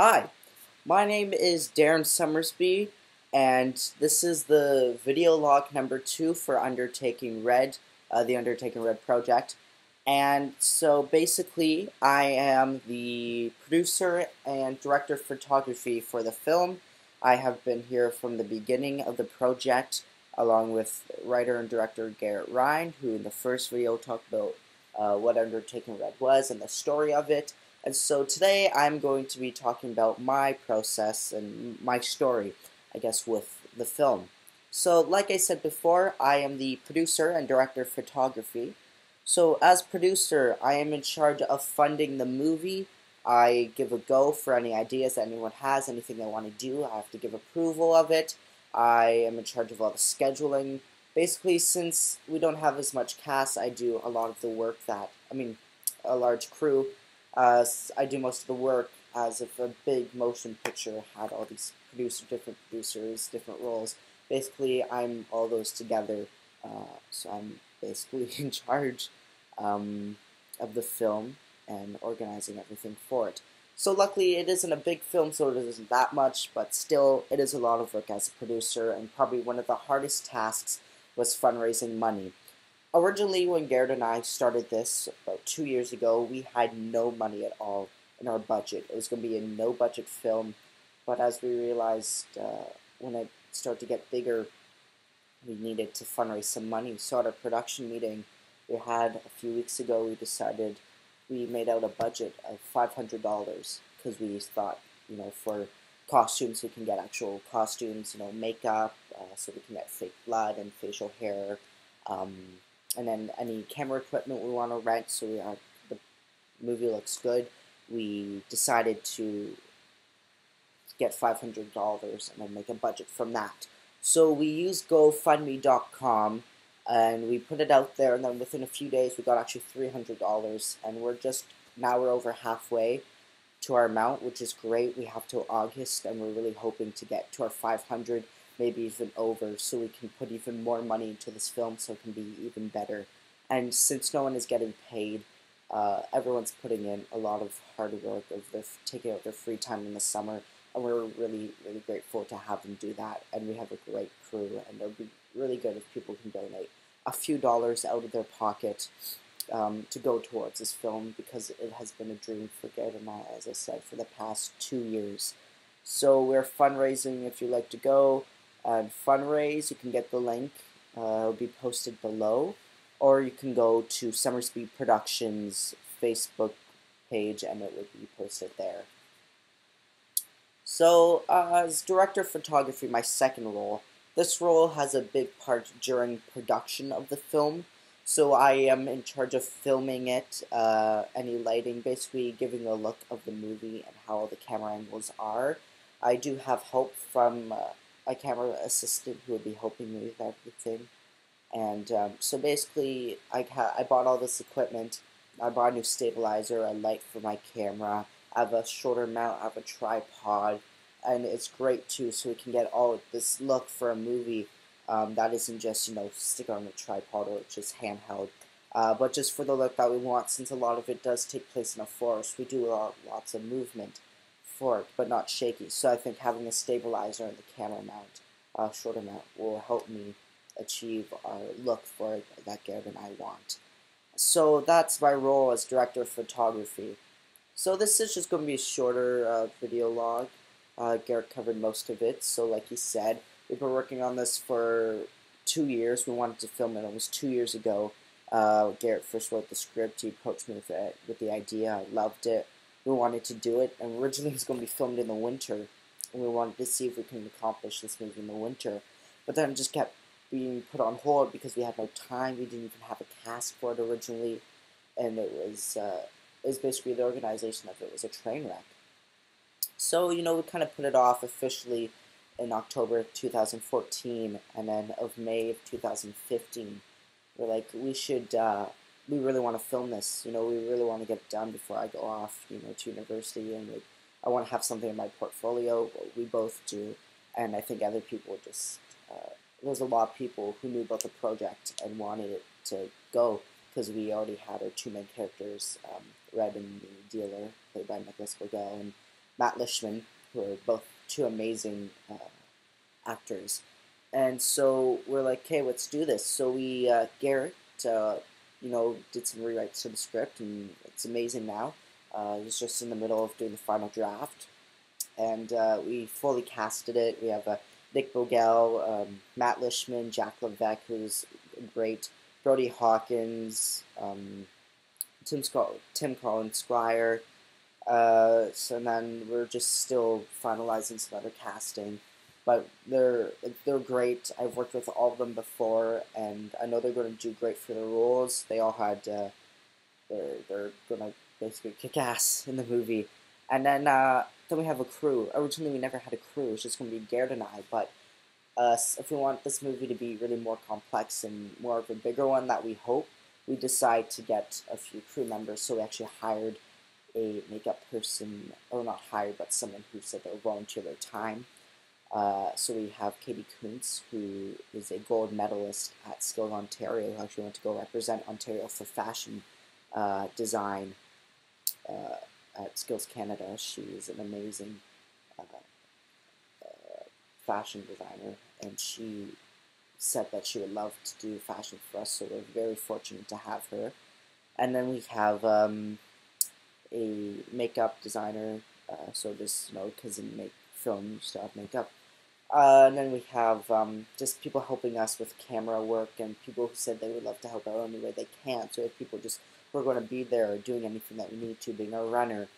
Hi, my name is Darren Summersby, and this is the video log number 2 for Undertaking Red, the Undertaking Red project. And so basically, I am the producer and director of photography for the film. I have been here from the beginning of the project, along with writer and director Garrett Ryan, who in the first video talked about what Undertaking Red was and the story of it. And so today I'm going to be talking about my process and my story, I guess, with the film. So, like I said before, I am the producer and director of photography. So, as producer, I am in charge of funding the movie. I give a go for any ideas that anyone has, anything they want to do. I have to give approval of it. I am in charge of all the scheduling. Basically, since we don't have as much cast, I do a lot of the work a large crew. I do most of the work as if a big motion picture had all these different producers, different roles. Basically, I'm all those together, so I'm basically in charge of the film and organizing everything for it. So luckily, it isn't a big film, so it isn't that much, but still, it is a lot of work as a producer, and probably one of the hardest tasks was fundraising money. Originally, when Garrett and I started this about 2 years ago, we had no money at all in our budget. It was going to be a no-budget film, but as we realized when it started to get bigger, we needed to fundraise some money. So at our production meeting we had a few weeks ago, we made out a budget of $500 because we thought, for costumes, we can get actual costumes, makeup, so we can get fake blood and facial hair. And then any camera equipment we want to rent so the movie looks good. We decided to get $500 and then make a budget from that. So we used GoFundMe.com and we put it out there, and then within a few days we got actually $300, and we're over halfway to our amount, which is great. We have till August, and we're really hoping to get to our 500, maybe even over, so we can put even more money into this film so it can be even better. And since no one is getting paid, everyone's putting in a lot of hard work taking out their free time in the summer, and we're really, really grateful to have them do that. And we have a great crew, and it would be really good if people can donate a few dollars out of their pocket to go towards this film, because it has been a dream for Garrett and I, as I said, for the past 2 years. So we're fundraising. If you'd like to go and fundraise, you can get the link. It'll be posted below, or you can go to Summersby Productions Facebook page and it will be posted there. So, as director of photography, my second role, this role has a big part during production of the film. So I am in charge of filming it, any lighting, basically giving a look of the movie and how all the camera angles are. I do have help from my camera assistant who will be helping me with everything. And so basically, I bought all this equipment. I bought a new stabilizer, a light for my camera. I have a shoulder mount, I have a tripod, and it's great too, so we can get all of this look for a movie that isn't just, stick on a tripod or just handheld, but just for the look that we want, since a lot of it does take place in a forest. We do lots of movement for it, but not shaky. So I think having a stabilizer and the camera mount, shoulder mount, will help me achieve our look for it that Garrett and I want. So that's my role as director of photography. So this is just going to be a shorter video log. Garrett covered most of it. So like he said, we've been working on this for 2 years. We wanted to film it almost 2 years ago. Garrett first wrote the script. He approached me with the idea. I loved it. We wanted to do it, and originally it was going to be filmed in the winter, and we wanted to see if we can accomplish this movie in the winter. But then it just kept being put on hold because we had no time. We didn't even have a cast for it originally, and it was basically the organization of it was a train wreck. So we kind of put it off officially in October of 2014, and then of May of 2015, we're like, we really want to film this. We really want to get it done before I go off, to university, and I want to have something in my portfolio. We both do, and I think other people just. There's a lot of people who knew about the project and wanted it to go because we already had our two main characters, Red and the dealer, played by Nicholas Borgel, and Matt Lishman, who are both two amazing actors. And so we're like, okay, let's do this. So we, Garrett, did some rewrites to the script, and it's amazing now. He's just in the middle of doing the final draft, and we fully casted it. We have Nick Vogel, Matt Lishman, Jack Levesque, who's great, Brody Hawkins, Tim Collins Squire. So then we're just still finalizing some other casting, but they're great. I've worked with all of them before, and I know they're going to do great for the roles. They all had they're going to basically kick ass in the movie. And then we have a crew. Originally, we never had a crew. It was just going to be Garrett and I. But if we want this movie to be really more complex and more of a bigger one that we hope, we decide to get a few crew members. So we actually hired a makeup person, or not hired, but someone who said they'll volunteer their time. So we have Katie Kuntz, who is a gold medalist at Skills Ontario, who actually went to go represent Ontario for fashion design at Skills Canada. She is an amazing fashion designer, and she said that she would love to do fashion for us, so we're very fortunate to have her. And then we have a makeup designer, so just, because in film you still have makeup. And then we have just people helping us with camera work, and people who said they would love to help out any way they can. So if people just were going to be there doing anything that we need to, being a runner.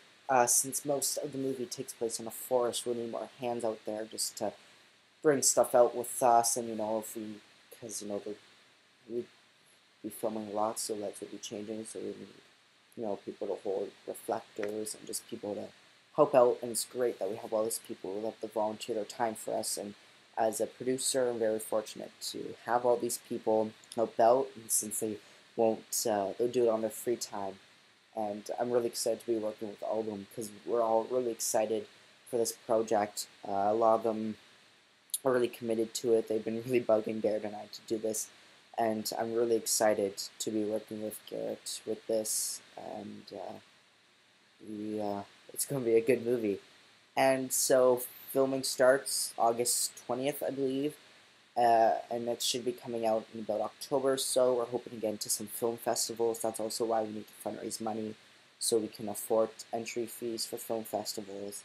Since most of the movie takes place in a forest, we need more hands out there just to bring stuff out with us. And because we'd be filming a lot, so lights would be changing. So we need people to hold reflectors and just people to help out, and it's great that we have all these people who have to volunteer their time for us. And as a producer, I'm very fortunate to have all these people help out, and since they won't, they'll do it on their free time. And I'm really excited to be working with all of them, because we're all really excited for this project. A lot of them are really committed to it. They've been really bugging Garrett and I to do this, and I'm really excited to be working with Garrett with this, and it's going to be a good movie. And so filming starts August 20th, I believe, and it should be coming out in about October. So we're hoping to get into some film festivals. That's also why we need to fundraise money so we can afford entry fees for film festivals.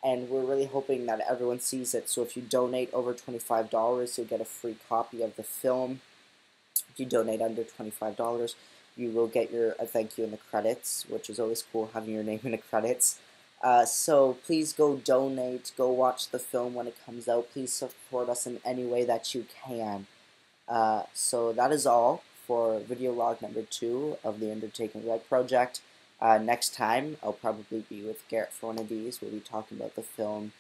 And we're really hoping that everyone sees it. So if you donate over $25, you'll get a free copy of the film. If you donate under $25, you will get a thank you in the credits, which is always cool having your name in the credits. So please go donate, go watch the film when it comes out. Please support us in any way that you can. So that is all for video log number 2 of the Undertaking Red project. Next time, I'll probably be with Garrett for one of these. We'll be talking about the film,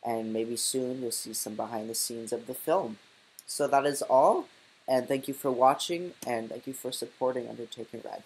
and maybe soon you'll see some behind the scenes of the film. So that is all, and thank you for watching, and thank you for supporting Undertaking Red.